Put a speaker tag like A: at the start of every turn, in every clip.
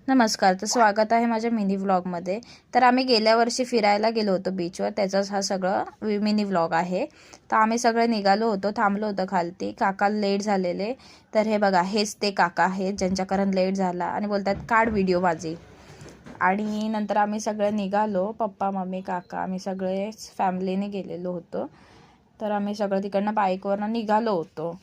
A: नमस्कार, तर स्वागत आहे माझ्या मिनी व्लॉगमध्ये। तर आम्ही गेल्या वर्षी फिरायला गेलो होतो बीचवर, त्याचाच हा सगळं मिनी व्लॉग आहे। तर आम्ही सगळे निघालो होतो, थांबलो होतो खालती। काका लेट झालेले, तर हे बघा हेच ते काका आहेत ज्यांच्या कारण लेट झाला आणि बोलतात काढ व्हिडिओ माझी। आणि नंतर आम्ही सगळे निघालो, पप्पा मम्मी काका आम्ही सगळे फॅमिलीने गेलेलो होतो। तर आम्ही सगळं तिकडनं बाईकवरनं निघालो होतो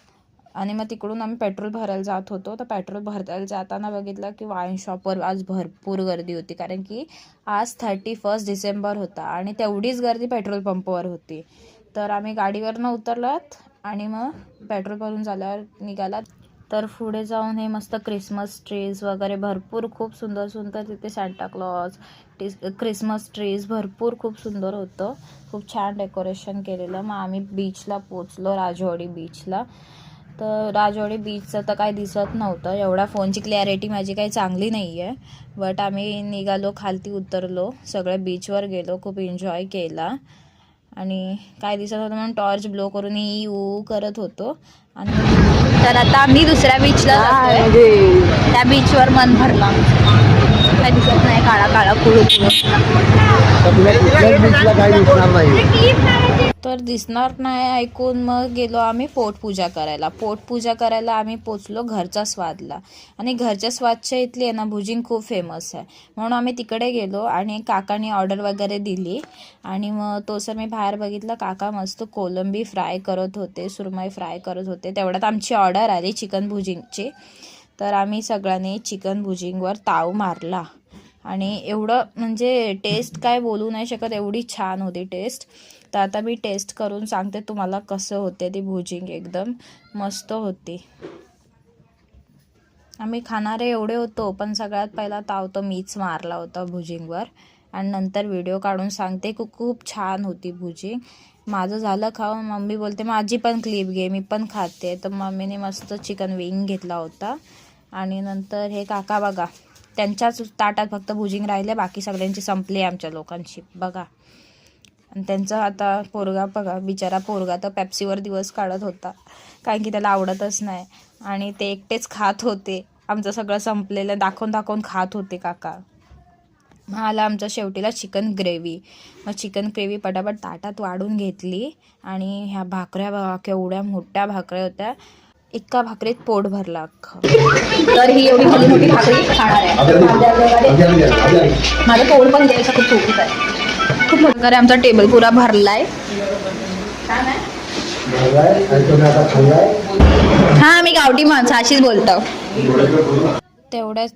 A: आणि मग तिकडून आम्ही पेट्रोल भरायला जात होतो। तर पेट्रोल भरायला जाताना बघितलं की वाईन शॉपवर आज भरपूर गर्दी होती, कारण की आज 31 डिसेंबर होता आणि तेवढीच गर्दी पेट्रोल पंपवर होती। तर आम्ही गाडीवरनं उतरलात आणि मग पेट्रोल भरून झाल्यावर निघालात। तर पुढे जाऊन हे मस्त क्रिसमस ट्रीज वगैरे भरपूर खूप सुंदर सुंदर तिथे सांता क्लॉज क्रिसमस ट्रीज भरपूर खूप सुंदर होतं, खूप छान डेकोरेशन केलेलं। मग आम्ही बीचला पोचलो, राजवाडी बीचला। तर राजवाडी बीचचं तर काही दिसत नव्हतं, एवढा फोनची क्लॅरिटी माझी काही चांगली नाही आहे। बट आम्ही निघालो, खालती उतरलो, सगळे बीचवर गेलो, खूप एन्जॉय केला आणि काय दिसत होतं म्हणून टॉर्च ब्लो करून यू करत होतो। आणि तर आता आम्ही दुसऱ्या बीचला जातोय, त्या बीचवर मन भरला, काय दिसत नाही, काळा काळा कुळू तर दिसणार नाही ऐकून मग गेलो आम्ही पोटपूजा करायला। पोटपूजा करायला आम्ही पोचलो घरचा स्वादला, आणि घरच्या स्वादच्या इथली आहे ना भुजिंग खूप फेमस आहे, म्हणून आम्ही तिकडे गेलो आणि काकांनी ऑर्डर वगैरे दिली। आणि मग तो सर मी बाहेर बघितलं, काका मस्त कोलंबी फ्राय करत होते, सुरमई फ्राय करत होते। तेवढ्यात आमची ऑर्डर आली चिकन भुजिंगची। तर आम्ही सगळ्यांनी चिकन भुजिंगवर ताव मारला आणि एवढं म्हणजे टेस्ट काय बोलू नाही शकत, एवढी छान होती टेस्ट। तर आता मी टेस्ट करून सांगते तुम्हाला कसं होते ती भुजिंग, एकदम मस्त होती। आम्ही खाणारे एवढे होतो, पण सगळ्यात पहिला ताव तो मीच मारला होता भुजिंगवर, आणि नंतर व्हिडिओ काढून सांगते खूप छान होती भुजिंग। माझं झालं खाऊन, मम्मी बोलते माझी पण क्लिप घे, मी पण खाते। तर मम्मीने मस्त चिकन विंग घेतला होता। आणि नंतर हे काका बघा, त्यांच्याच ताटात फक्त भुजिंग राहिले, बाकी सगळ्यांची संपली आमच्या लोकांची बघा। आणि त्यांचा आता पोरगा बघा, बिचारा पोरगा तर पेप्सीवर दिवस काढत होता, कारण की त्याला आवडतच नाही, आणि ते एकटेच खात होते। आमचं सगळं संपलेलं दाखवून दाखवून खात होते काका। मग आला आमच्या शेवटीला चिकन ग्रेव्ही। मग चिकन ग्रेव्ही पटापट ताटात वाढून घेतली, आणि ह्या भाकऱ्या बघा केवढ्या मोठ्या भाकऱ्या होत्या, एका भाकरीत पोट भरला अख्खं। तर ही एवढी भली मोठी भाकरी खाणार आहे, माझं पोट पण द्यायचं खूप सोपीच आहे, खूप मोठा आमचा टेबल पुरा भरलाय। हा, मी गावठी माणसं अशीच बोलतो। तेवढ्याच